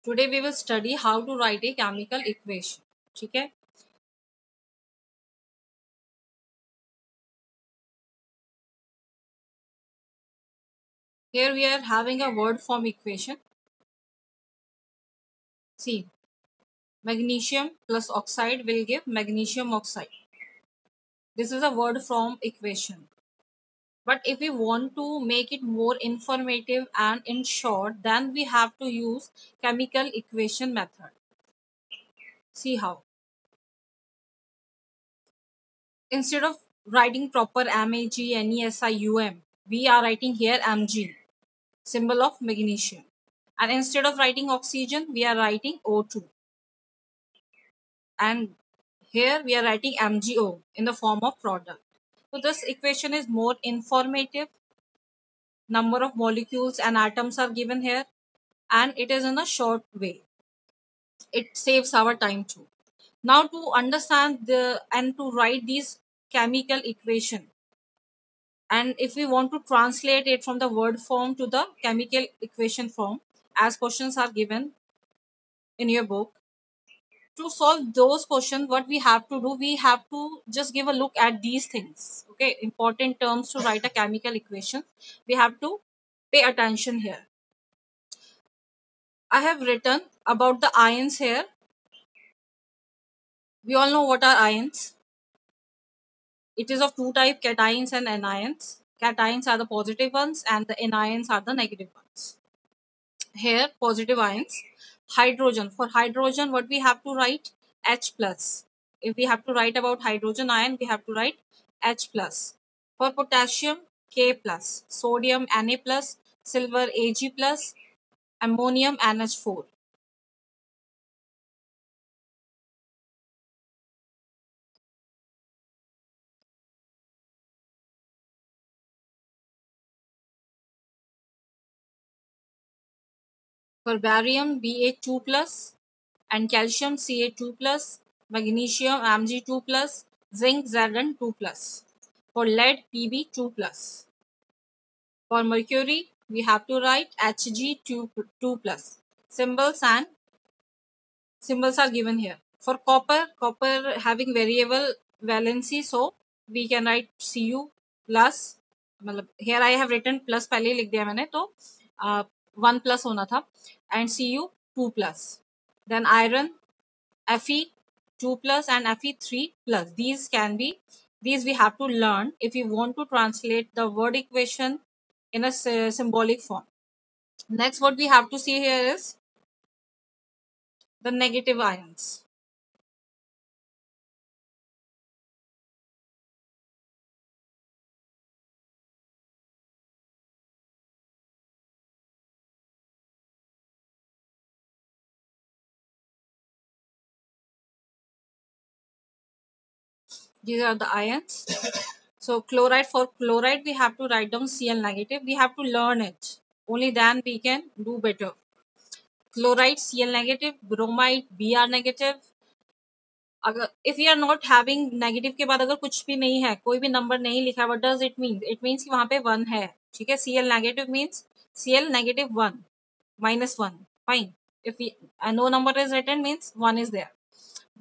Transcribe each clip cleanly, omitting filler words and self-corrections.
Today we will study how to write a chemical equation. ठीक है. Here we are having a word form equation. See, magnesium plus oxide will give magnesium oxide. This is a word form equation. But if we want to make it more informative and in short, then we have to use chemical equation method. See how. Instead of writing proper MAG, we are writing here Mg, symbol of magnesium. And instead of writing oxygen, we are writing O2. And here we are writing MgO in the form of product. So this equation is more informative. Number of molecules and atoms are given here, and it is in a short way. It saves our time too. Now to understand the and to write these chemical equation, and if we want to translate it from the word form to the chemical equation form, as questions are given in your book, to solve those questions, what we have to do, we have to just give a look at these things. Okay, important terms to write a chemical equation, we have to pay attention here. I have written about the ions here. We all know what are ions. It is of two type, cations and anions. Cations are the positive ones and the anions are the negative ones. Here positive ions. Hydrogen, for hydrogen what we have to write, H plus. If we have to write about hydrogen ion, we have to write H plus. For potassium, K plus. Sodium, Na plus. Silver, Ag plus. Ammonium, NH4. For barium, Ba2 plus. And calcium, Ca2 plus. Magnesium, Mg2 plus. Zinc, Zn2 plus. For lead, Pb2 plus. For mercury, we have to write Hg2 plus. Symbols are given here. For copper having variable valency, so we can write Cu plus. Here I have written plus पहले लिख दिया मैंने, तो 1 plus होना था, and Cu 2 plus. Then iron, Fe 2 plus and Fe 3 plus. These we have to learn if we want to translate the word equation in a symbolic form. Next, what we have to see here is the negative ions. These are the ions. So chloride, for chloride we have to write down Cl negative. We have to learn it. Only then we can do better. Chloride Cl negative, bromide Br negative. अगर if we are not having negative के बाद अगर कुछ भी नहीं है, कोई भी नंबर नहीं लिखा, what does it mean? It means कि वहाँ पे 1 है. ठीक है, Cl negative means Cl negative 1 minus 1. Fine. If we, no number is written means 1 is there.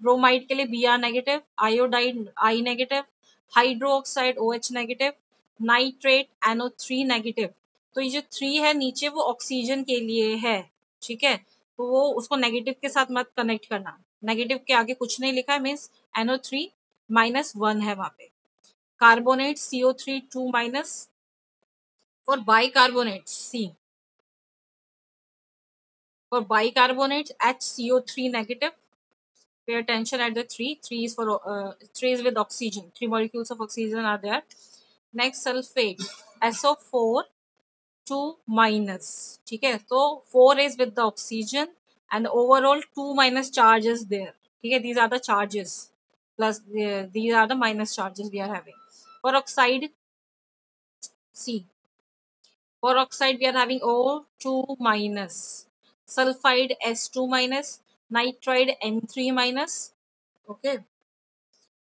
Bromide के लिए Br negative, iodide I negative, hydroxide OH negative, nitrate NO3 negative. तो ये जो 3 है नीचे वो ऑक्सीजन के लिए है. ठीक है, तो वो उसको नेगेटिव के साथ मत कनेक्ट करना. नेगेटिव के आगे कुछ नहीं लिखा है मीन्स NO3 -1 है वहां पे. Carbonate CO3 2 minus. For bicarbonate C, for bicarbonates HCO3 negative. Pay attention at the 3. 3 is for 3 is with oxygen. 3 molecules of oxygen are there. Next, sulfate SO4 2 minus. ठीक है, तो 4 is with the oxygen and the overall 2 minus charge is there. ठीक है, these are the charges plus these are the minus charges we are having. For oxide C, for oxide we are having O2 minus, sulfide S2 minus, nitride N3 minus. Okay,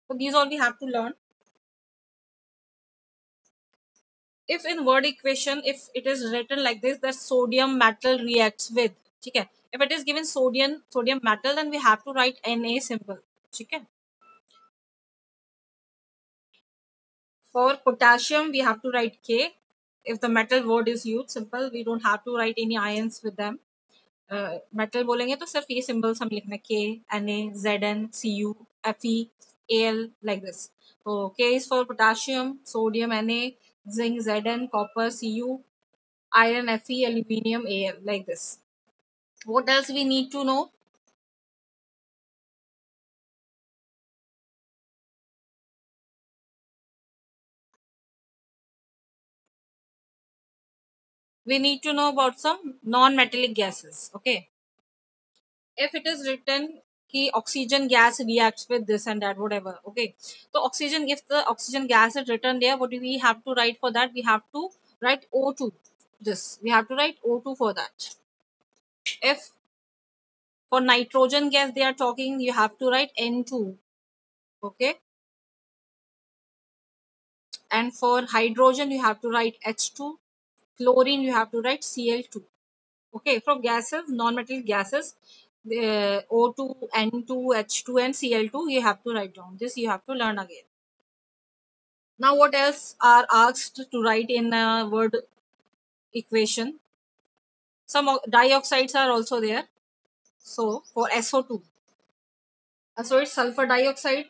so these all we have to learn. If in word equation, if it is written like this, that sodium metal reacts with, ठीक है, If it is given sodium metal, then we have to write Na symbol. Okay. For potassium, we have to write K. If the metal word is used, simple, we don't have to write any ions with them. Metal बोलेंगे तो सिर्फ ये symbols हम लिखना K N A Z N C U F E A L like this. तो K is for potassium, sodium N A, zinc Z N, copper C U, iron Fe, aluminium Al, like this. What else we need to know? We need to know about some non-metallic gases. Okay. If it is written ki oxygen gas reacts with this and that, whatever. Okay. So oxygen, if the oxygen gas is written there, what do we have to write for that? We have to write O2. This. We have to write O2 for that. If for nitrogen gas they are talking, you have to write N2. Okay. And for hydrogen, you have to write H2. Chlorine, you have to write Cl2. Okay, from gases, non-metallic gases, the O2, N2, H2 and Cl2, you have to write down. This you have to learn again. Now what else are asked to write in a word equation? Some dioxides are also there. So for SO2, so it's sulfur dioxide,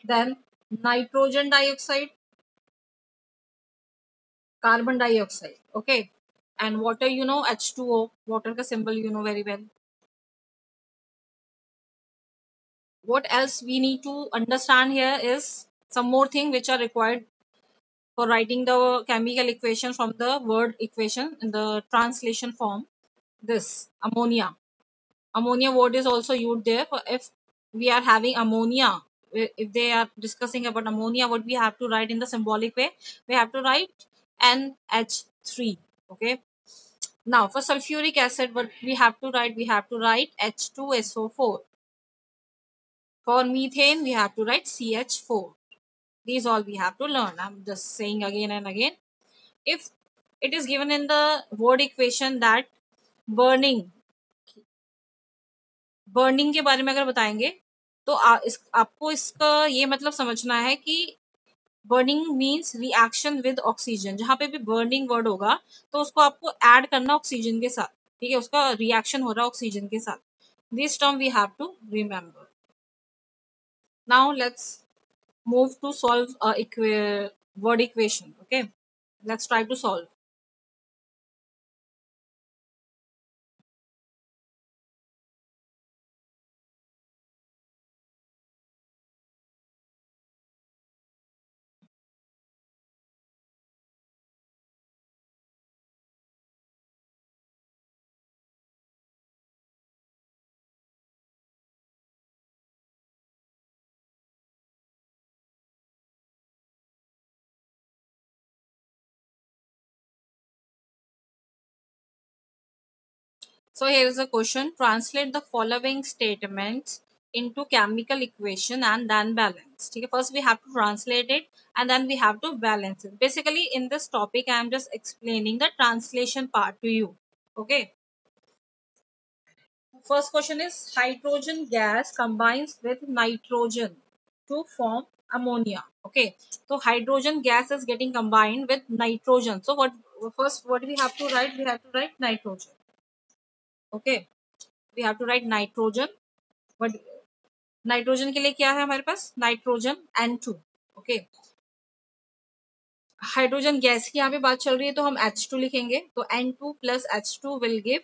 then nitrogen dioxide, carbon dioxide. Okay, and water, you know, H2O, water ka symbol you know very well. What else we need to understand here is some more thing which are required for writing the chemical equation from the word equation in the translation form. This ammonia. Ammonia word is also used there. For if we are having ammonia, if they are discussing about ammonia, what we have to write in the symbolic way? We have to write NH3. Okay. Now for sulfuric acid, what we have to write? We have to write H2SO4. For methane, we have to write CH4. These all we have to learn. I'm just saying again and again. If it is given in the word equation that burning के बारे में अगर बताएंगे तो आपको इसका ये मतलब समझना है कि burning means reaction with oxygen. जहां पे भी बर्निंग वर्ड होगा तो उसको आपको ऐड करना ऑक्सीजन के साथ. ठीक है, उसका रिएक्शन हो रहा है ऑक्सीजन के साथ. This term we have to remember. Now let's move to solve word equation. Okay, let's try to solve. So here is a question. Translate the following statements into chemical equation and then balance. Okay, first we have to translate it and then we have to balance it. Basically in this topic I am just explaining the translation part to you. Okay. First question is hydrogen gas combines with nitrogen to form ammonia. Okay. So hydrogen gas is getting combined with nitrogen. So what we have to write? We have to write nitrogen. Okay. We have to write nitrogen. But nitrogen के लिए क्या है हमारे पास? Nitrogen N2. Okay. Hydrogen gas की यहाँ पे बात चल रही है तो हम H2 लिखेंगे. तो N2 plus H2 will give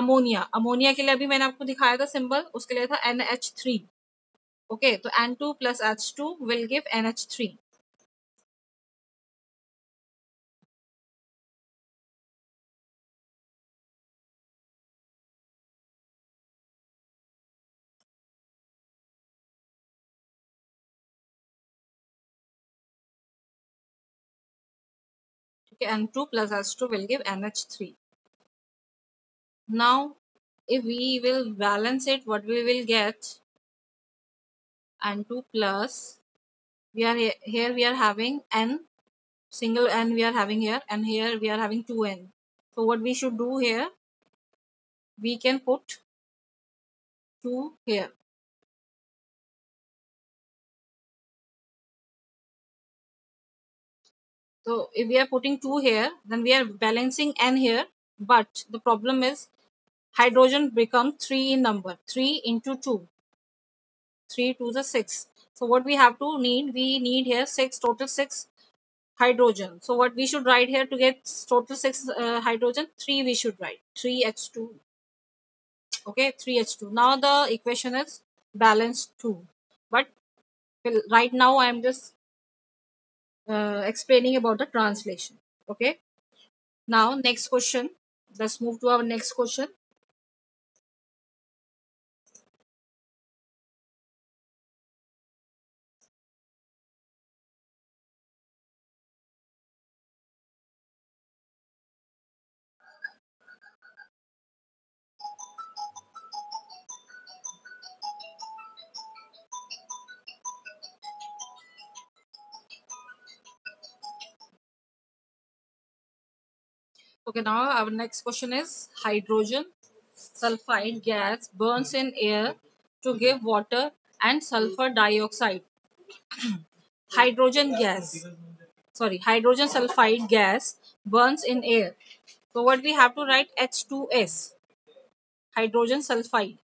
ammonia. Ammonia के लिए अभी मैंने आपको दिखाया था सिंबल, उसके लिए था NH3. ओके. तो N2 plus H2 will give NH3. Okay, N2 plus H2 will give NH3. Now, if we will balance it, what we will get? N2 plus, we are here we are having N, single N we are having here, and here we are having 2N. So what we should do here? we can put 2 here. So if we are putting 2 here, then we are balancing n here. But the problem is hydrogen becomes 3 in number. 3 into 2. 3 to the 6. So what we have to need, we need here 6, total 6 hydrogen. So what we should write here to get total 6 hydrogen? 3 we should write. 3H2. Okay, 3H2. Now the equation is balanced 2. But right now I am just explaining about the translation. Okay. Now next question. Let's move to our next question. Okay, now our next question is hydrogen sulfide gas burns in air to give water and sulfur dioxide. Hydrogen gas, hydrogen sulfide gas burns in air. So what we have to write? H2S, hydrogen sulfide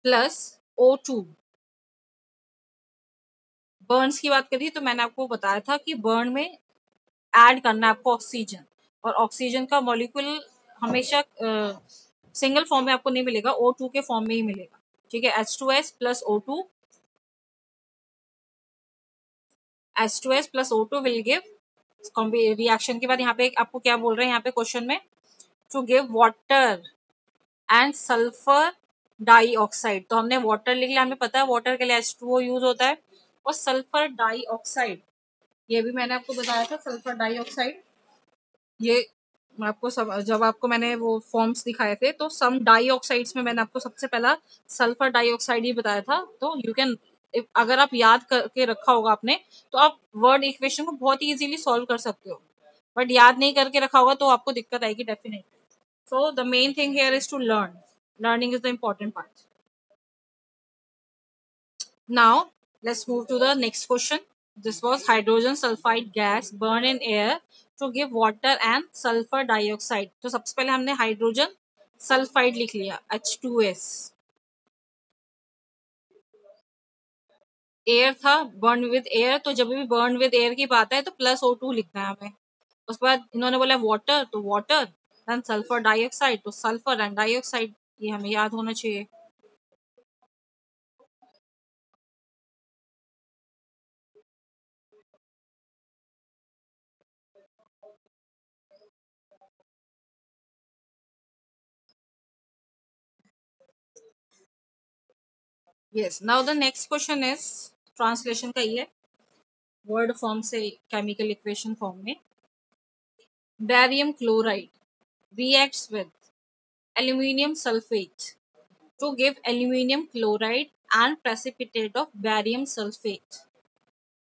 plus O2. Burns की बात करिए तो मैंने आपको बताया था कि burn में ऐड करना है आपको ऑक्सीजन, और ऑक्सीजन का मॉलिक्यूल हमेशा सिंगल फॉर्म में आपको नहीं मिलेगा, O2 के फॉर्म में ही मिलेगा. ठीक है, H2S plus O2, H2S plus O2 will give reaction के बाद यहाँ पे आपको क्या बोल रहे हैं यहाँ पे क्वेश्चन में? To give water and sulphur dioxide. तो हमने वाटर लिख लिया, हमें पता है वाटर के लिए H2O यूज होता है, और सल्फर डाइऑक्साइड ये भी मैंने आपको बताया था. सल्फर डाइऑक्साइड ये आपको सब, जब आपको मैंने वो फॉर्म्स दिखाए थे तो सम डाइऑक्साइड्स में मैंने आपको सबसे पहला सल्फर डाइऑक्साइड ही बताया था. तो यू कैन, अगर आप याद करके रखा होगा आपने तो आप वर्ड इक्वेशन को बहुत ही इजीली सॉल्व कर सकते हो. बट याद नहीं करके रखा होगा तो आपको दिक्कत आएगी definitely. So the main thing here is to learn. Learning is the important part. Now, let's move to the next question. This was hydrogen sulfide gas burn in air to give water and sulfur dioxide. तो सबसे पहले हमने hydrogen sulphide लिख लिया H2S. Air था, burn with air, तो जब भी बर्न विद एयर की बात है तो प्लस O2 लिखना है हमें. उसके बाद इन्होंने बोला वाटर, तो वाटर, देन सल्फर डाइऑक्साइड, तो सल्फर एंड डाइऑक्साइड, ये हमें याद होना चाहिए. Yes. Now the next question is translation का ही है, वर्ड फॉर्म से केमिकल इक्वेशन फॉर्म में. Barium chloride reacts with aluminium sulfate to give aluminium chloride and precipitate of barium sulfate.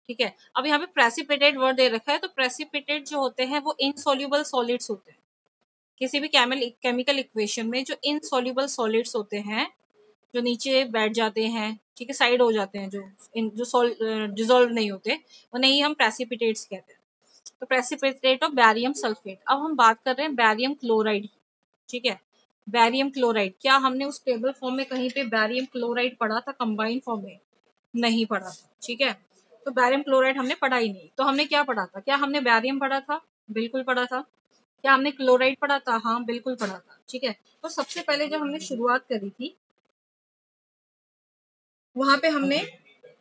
ठीक है, अब यहाँ पे प्रेसिपिटेट वर्ड दे रखा है, तो प्रेसिपिटेट जो होते हैं वो इनसॉल्युबल सॉलिड्स होते हैं. किसी भी केमिकल इक्वेशन में जो इनसॉल्युबल सॉलिड्स होते हैं, जो नीचे बैठ जाते हैं, ठीक है, साइड हो जाते हैं, जो डिजोल्व नहीं होते, उन्हें ही हम प्रेसिपिटेट्स कहते हैं. तो प्रेसिपिटेट ऑफ बैरियम सल्फेट. अब हम बात कर रहे हैं बैरियम क्लोराइड. ठीक है, बैरियम क्लोराइड, क्या हमने उस टेबल फॉर्म में कहीं पे बैरियम क्लोराइड पढ़ा था कंबाइंड फॉर्म में? नहीं पढ़ा था. ठीक है, तो बैरियम क्लोराइड हमने पढ़ा ही नहीं. तो हमने क्या पढ़ा था? क्या हमने बैरियम पढ़ा था? बिल्कुल पढ़ा था. क्या हमने क्लोराइड पढ़ा था? हाँ बिल्कुल पढ़ा था. ठीक है, तो सबसे पहले जब हमने शुरुआत करी थी वहां पे हमने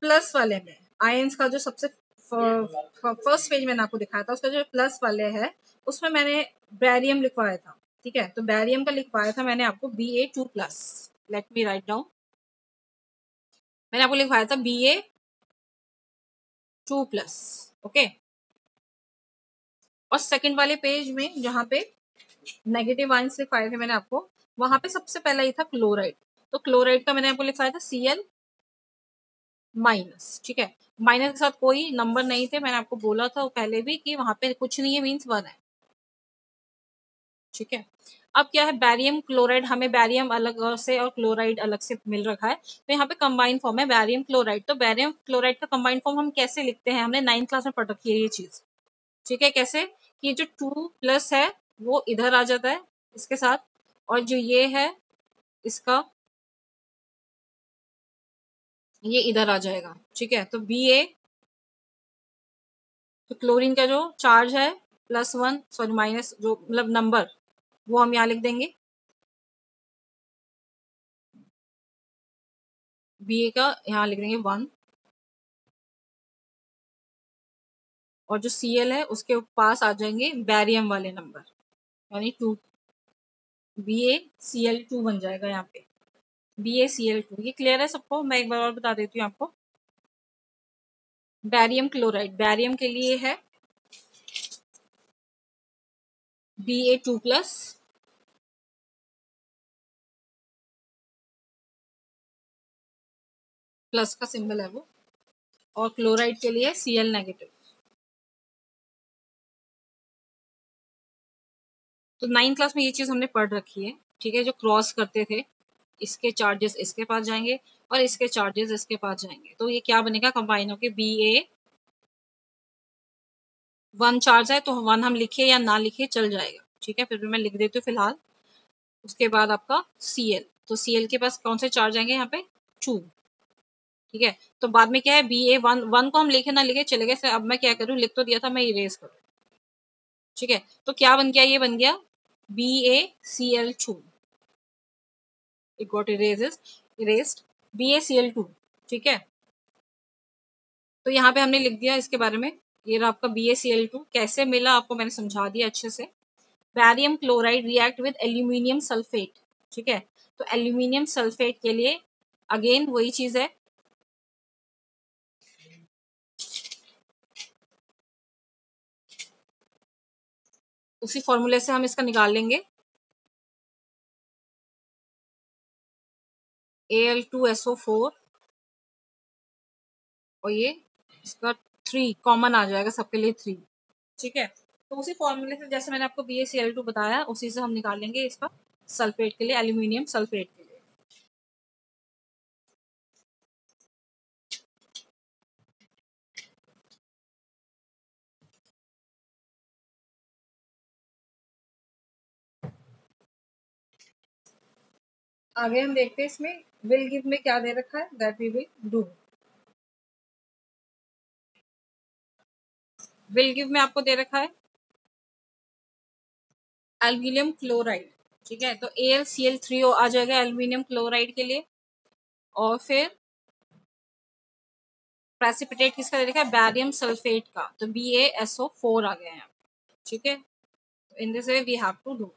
प्लस वाले में आयंस का जो सबसे फर्स्ट पेज मैंने आपको दिखाया था, उसका जो प्लस वाले है उसमें मैंने बैरियम लिखवाया था. ठीक है, तो बैरियम का लिखवाया था मैंने आपको Ba2+. Let me write down. मैंने आपको लिखवाया था Ba2+. ओके, और सेकंड वाले पेज में जहां पे नेगेटिव आयंस लिखवाए थे मैंने आपको, वहां पे सबसे पहला ही था क्लोराइड. तो क्लोराइड का मैंने आपको लिखवाया था Cl-. ठीक है, माइनस के साथ कोई नंबर नहीं थे. मैंने आपको बोला था पहले भी कि वहां पे कुछ नहीं है मीन्स 1 है. ठीक है। अब क्या है, बैरियम क्लोराइड, हमें बैरियम अलग से और क्लोराइड अलग से मिल रखा है, तो यहाँ पे कंबाइन फॉर्म है बैरियम क्लोराइड। तो बैरियम क्लोराइड का कंबाइन फॉर्म हम कैसे लिखते हैं, हमने 9th क्लास में पढ़ रखी है ये चीज। ठीक है, कैसे कि जो 2+ है वो इधर आ जाता है इसके साथ, और जो ये है इसका ये इधर आ जाएगा। ठीक है, तो Ba, तो क्लोरीन का जो चार्ज है +1, सॉरी माइनस, जो मतलब नंबर, वो हम यहाँ लिख देंगे। Ba का यहाँ लिख देंगे 1, और जो Cl है उसके पास आ जाएंगे बैरियम वाले नंबर, यानी 2, BaCl2 बन जाएगा यहाँ पे, BaCl2। ये क्लियर है सबको? मैं एक बार और बता देती हूँ आपको। बैरियम क्लोराइड, बैरियम के लिए है Ba2+, प्लस का सिंबल है वो, और क्लोराइड के लिए Cl-। तो 9th क्लास में ये चीज हमने पढ़ रखी है। ठीक है, जो क्रॉस करते थे, इसके चार्जेस इसके पास जाएंगे और इसके चार्जेस इसके पास जाएंगे, तो ये क्या बनेगा, कंबाइन होके Ba1 चार्ज है तो 1 हम लिखे या ना लिखे चल जाएगा। ठीक है, फिर भी मैं लिख देती हूँ फिलहाल। उसके बाद आपका Cl, तो Cl के पास कौन से चार्ज आएंगे यहाँ पे, 2। ठीक है, तो बाद में क्या है, Ba1, 1 को हम लिखे ना लिखे चले गए, अब मैं क्या करूँ, लिख तो दिया था, मैं इरेज करूँ। ठीक है, तो क्या बन गया, ये बन गया BaCl2, it got erased, BaCl2। ठीक है, तो यहाँ पे हमने लिख दिया इसके बारे में। ये रहा आपका BaCl2, कैसे मिला आपको मैंने समझा दिया अच्छे से। Barium chloride react with aluminium sulphate. ठीक है, तो एल्यूमिनियम सल्फेट के लिए अगेन वही चीज है, उसी फॉर्मूले से हम इसका निकाल लेंगे, Al2SO4, और ये इसका 3 कॉमन आ जाएगा सबके लिए 3। ठीक है, तो उसी फॉर्मूले से जैसे मैंने आपको BaCl2 बताया, उसी से हम निकाल लेंगे इसका सल्फेट के लिए, एल्यूमिनियम सल्फेट के लिए। आगे हम देखते हैं इसमें विल गिव में क्या दे रखा है, that we will do. Will give में आपको दे रखा है एल्यूमिनियम क्लोराइड। ठीक है, तो AlCl3 आ जाएगा एल्यूमिनियम क्लोराइड के लिए, और फिर प्रेसिपिटेट किसका दे रखा है, बैरियम सल्फेट का, तो BaSO4 आ गया है। ठीक है, in this way we have to do.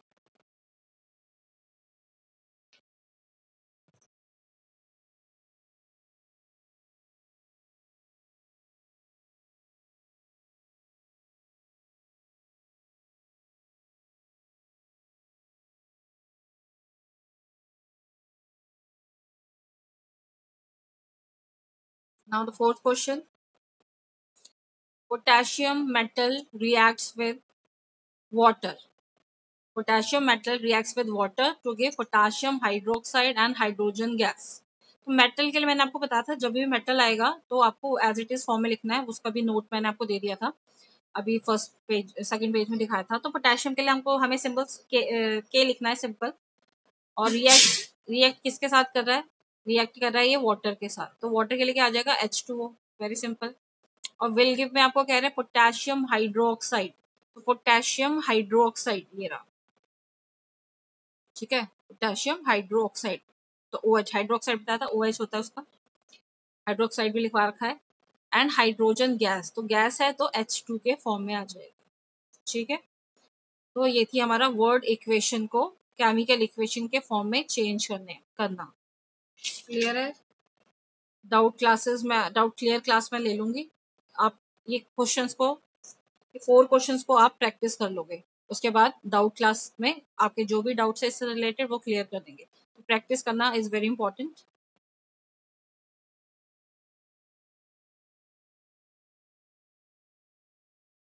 Now the fourth question, potassium metal reacts with water. Potassium metal reacts with water to give potassium hydroxide and hydrogen gas. तो metal के लिए मैंने आपको बताया था, जब भी मेटल आएगा तो आपको एज इट इज फॉर्म में लिखना है, उसका भी नोट मैंने आपको दे दिया था, अभी फर्स्ट पेज सेकंड पेज में दिखाया था। तो पोटेशियम के लिए हमको हमें सिंबल्स के लिखना है, सिंपल। और रिएक्ट रिएक्ट किसके साथ कर रहा है, रिएक्ट कर रहा है ये वाटर के साथ, तो वाटर के लिए क्या आ जाएगा, H2O, वेरी सिंपल। और विल गिव में आपको कह रहे हैं पोटेशियम हाइड्रोक्साइड, तो पोटेशियम हाइड्रोक्साइड ये रहा। ठीक है, पोटेशियम हाइड्रोक्साइड, तो OH, हाइड्रोक्साइड बताया था OH होता है उसका, हाइड्रोक्साइड भी लिखवा रखा है। एंड हाइड्रोजन गैस, तो गैस है तो H2 के फॉर्म में आ जाएगा। ठीक है, तो ये थी हमारा वर्ड इक्वेशन को केमिकल इक्वेशन के फॉर्म में चेंज करना। क्लियर है? डाउट क्लियर क्लास में ले लूंगी। आप ये क्वेश्चंस को, 4 क्वेश्चंस को आप प्रैक्टिस कर लोगे, उसके बाद डाउट क्लास में आपके जो भी डाउट्स है इससे रिलेटेड वो क्लियर कर देंगे। तो प्रैक्टिस करना इज वेरी इंपॉर्टेंट।